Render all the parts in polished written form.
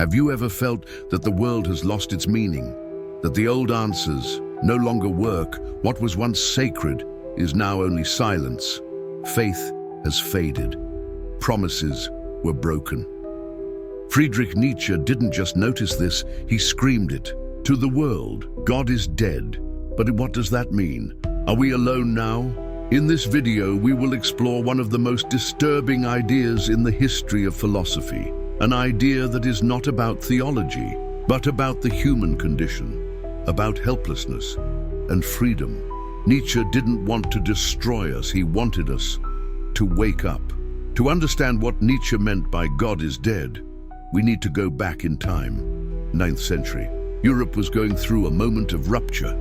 Have you ever felt that the world has lost its meaning? That the old answers no longer work? What was once sacred is now only silence. Faith has faded. Promises were broken. Friedrich Nietzsche didn't just notice this, he screamed it to the world. God is dead. But what does that mean? Are we alone now? In this video, we will explore one of the most disturbing ideas in the history of philosophy. An idea that is not about theology, but about the human condition, about helplessness and freedom. Nietzsche didn't want to destroy us, he wanted us to wake up. To understand what Nietzsche meant by God is dead, we need to go back in time. 9th century. Europe was going through a moment of rupture.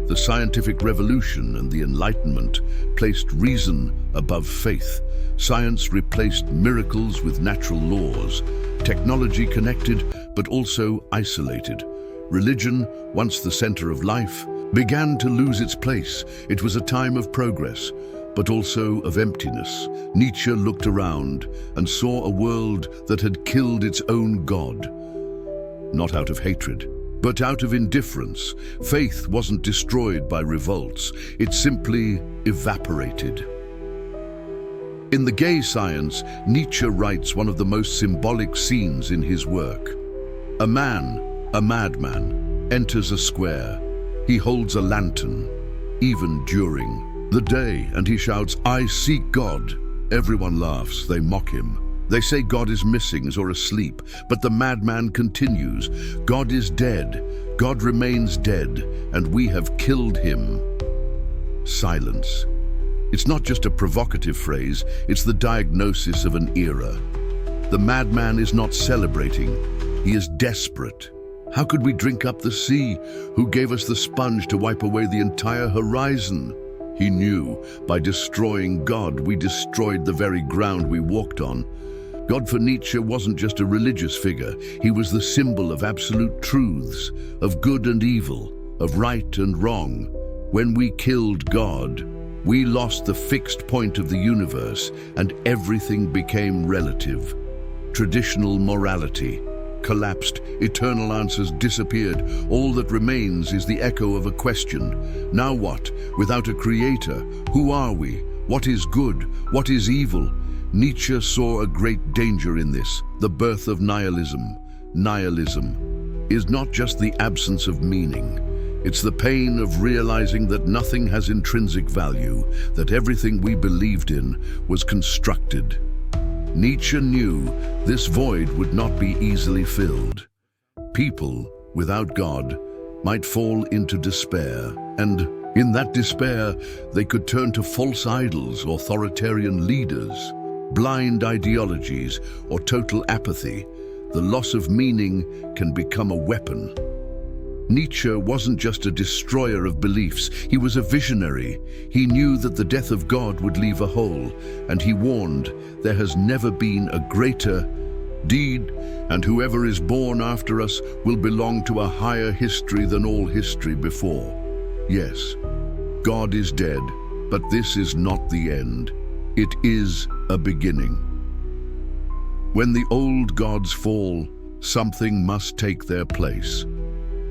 The scientific revolution and the Enlightenment placed reason above faith. Science replaced miracles with natural laws. Technology connected, but also isolated. Religion, once the center of life, began to lose its place. It was a time of progress, but also of emptiness. Nietzsche looked around and saw a world that had killed its own God. Not out of hatred, but out of indifference. Faith wasn't destroyed by revolts, it simply evaporated. In The Gay Science, Nietzsche writes one of the most symbolic scenes in his work. A madman, enters a square. He holds a lantern, even during the day, and he shouts, "I seek God." Everyone laughs, they mock him. They say God is missing or asleep, but the madman continues, "God is dead, God remains dead, and we have killed him." Silence. It's not just a provocative phrase, it's the diagnosis of an era. The madman is not celebrating, he is desperate. How could we drink up the sea? Who gave us the sponge to wipe away the entire horizon? He knew, by destroying God, we destroyed the very ground we walked on. God for Nietzsche wasn't just a religious figure, he was the symbol of absolute truths, of good and evil, of right and wrong. When we killed God, we lost the fixed point of the universe, and everything became relative. Traditional morality collapsed, eternal answers disappeared. All that remains is the echo of a question. Now what? Without a creator, who are we? What is good? What is evil? Nietzsche saw a great danger in this, the birth of nihilism. Nihilism is not just the absence of meaning. It's the pain of realizing that nothing has intrinsic value, that everything we believed in was constructed. Nietzsche knew this void would not be easily filled. People, without God, might fall into despair, and in that despair, they could turn to false idols, authoritarian leaders, blind ideologies, or total apathy. The loss of meaning can become a weapon. Nietzsche wasn't just a destroyer of beliefs, he was a visionary. He knew that the death of God would leave a hole, and he warned, there has never been a greater deed, and whoever is born after us will belong to a higher history than all history before. Yes, God is dead, but this is not the end. It is a beginning. When the old gods fall, something must take their place.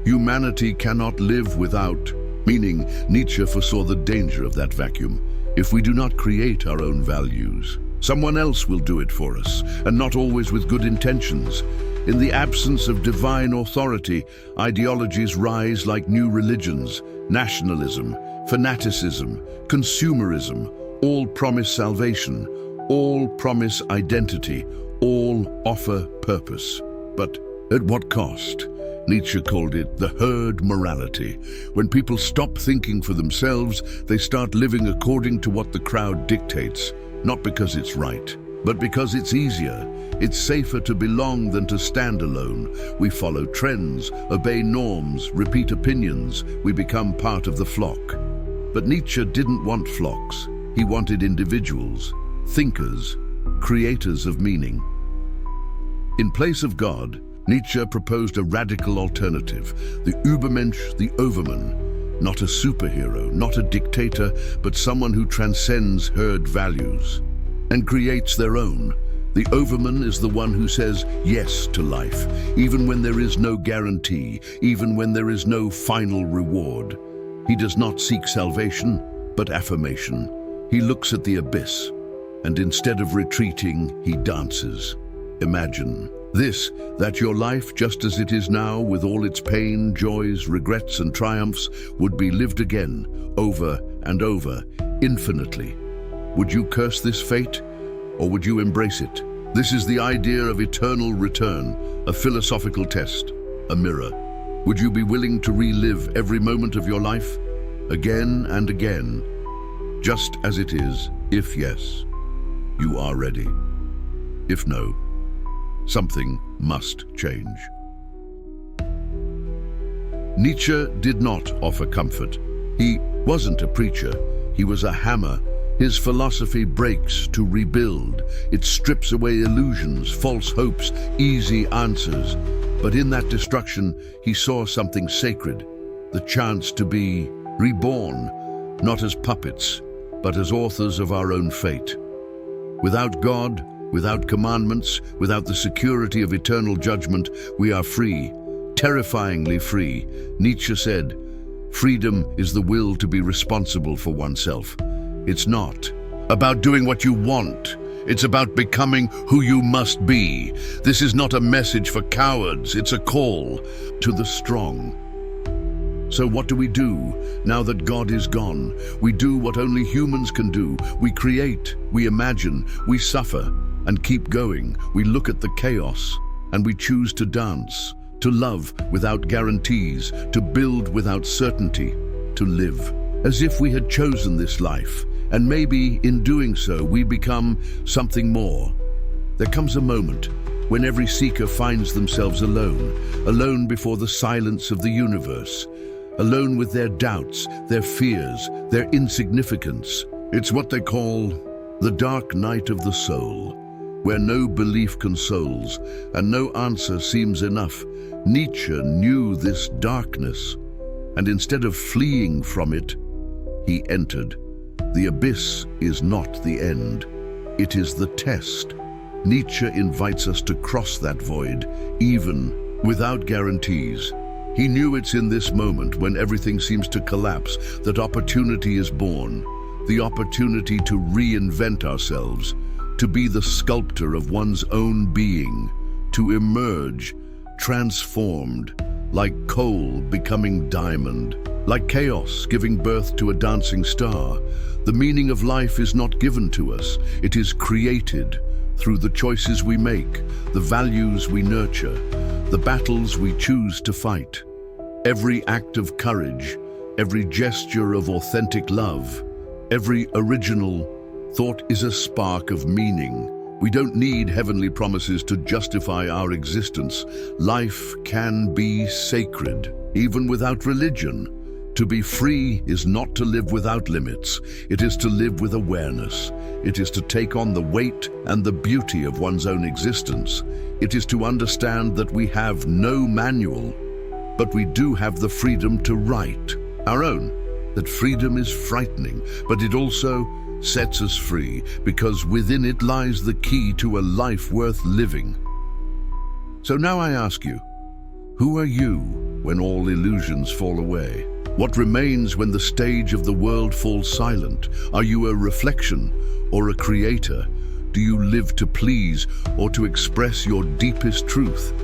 Humanity cannot live without, meaning Nietzsche foresaw the danger of that vacuum. If we do not create our own values, someone else will do it for us, and not always with good intentions. In the absence of divine authority, ideologies rise like new religions. Nationalism, fanaticism, consumerism, all promise salvation, all promise identity, all offer purpose. But at what cost? Nietzsche called it the herd morality. When people stop thinking for themselves, they start living according to what the crowd dictates, not because it's right, but because it's easier. It's safer to belong than to stand alone. We follow trends, obey norms, repeat opinions. We become part of the flock. But Nietzsche didn't want flocks. He wanted individuals, thinkers, creators of meaning. In place of God, Nietzsche proposed a radical alternative, the Übermensch, the Overman, not a superhero, not a dictator, but someone who transcends herd values and creates their own. The overman is the one who says yes to life, even when there is no guarantee, even when there is no final reward. He does not seek salvation, but affirmation. He looks at the abyss, and instead of retreating, he dances. Imagine this, that your life, just as it is now, with all its pain, joys, regrets, and triumphs, would be lived again, over and over, infinitely. Would you curse this fate, or would you embrace it? This is the idea of eternal return, a philosophical test, a mirror. Would you be willing to relive every moment of your life, again and again, just as it is? If yes, you are ready. If no, something must change. Nietzsche did not offer comfort. He wasn't a preacher, he was a hammer. His philosophy breaks to rebuild. It strips away illusions, false hopes, easy answers. But in that destruction, he saw something sacred, the chance to be reborn, not as puppets, but as authors of our own fate. Without God, without commandments, without the security of eternal judgment, we are free, terrifyingly free. Nietzsche said, "Freedom is the will to be responsible for oneself." It's not about doing what you want. It's about becoming who you must be. This is not a message for cowards. It's a call to the strong. So what do we do now that God is gone? We do what only humans can do. We create, we imagine, we suffer, and keep going. We look at the chaos, and we choose to dance, to love without guarantees, to build without certainty, to live as if we had chosen this life. And maybe in doing so, we become something more. There comes a moment when every seeker finds themselves alone, alone before the silence of the universe, alone with their doubts, their fears, their insignificance. It's what they call the dark night of the soul, where no belief consoles and no answer seems enough. Nietzsche knew this darkness, and instead of fleeing from it, he entered. The abyss is not the end, it is the test. Nietzsche invites us to cross that void, even without guarantees. He knew it's in this moment, when everything seems to collapse, that opportunity is born. The opportunity to reinvent ourselves, to be the sculptor of one's own being, to emerge transformed, like coal becoming diamond, like chaos giving birth to a dancing star. The meaning of life is not given to us, it is created through the choices we make, the values we nurture, the battles we choose to fight. Every act of courage, every gesture of authentic love, every original thought is a spark of meaning. We don't need heavenly promises to justify our existence. Life can be sacred, even without religion. To be free is not to live without limits. It is to live with awareness. It is to take on the weight and the beauty of one's own existence. It is to understand that we have no manual, but we do have the freedom to write our own. That freedom is frightening, but it also sets us free, because within it lies the key to a life worth living. So now I ask you, who are you when all illusions fall away? What remains when the stage of the world falls silent? Are you a reflection or a creator? Do you live to please or to express your deepest truth?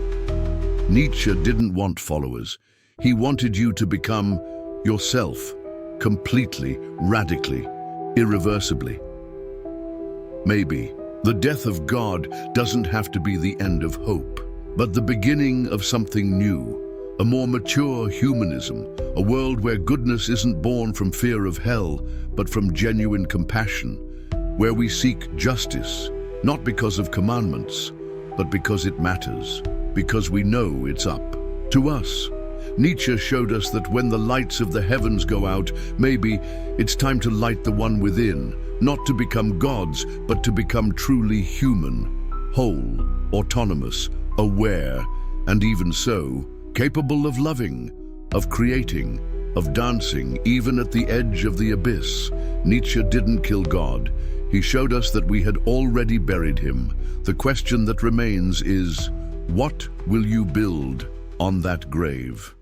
Nietzsche didn't want followers. He wanted you to become yourself, completely, radically, irreversibly. Maybe the death of God doesn't have to be the end of hope, but the beginning of something new. A more mature humanism, a world where goodness isn't born from fear of hell, but from genuine compassion, where we seek justice, not because of commandments, but because it matters, because we know it's up to us. Nietzsche showed us that when the lights of the heavens go out, maybe it's time to light the one within, not to become gods, but to become truly human, whole, autonomous, aware, and even so, capable of loving, of creating, of dancing, even at the edge of the abyss. Nietzsche didn't kill God. He showed us that we had already buried him. The question that remains is, what will you build on that grave?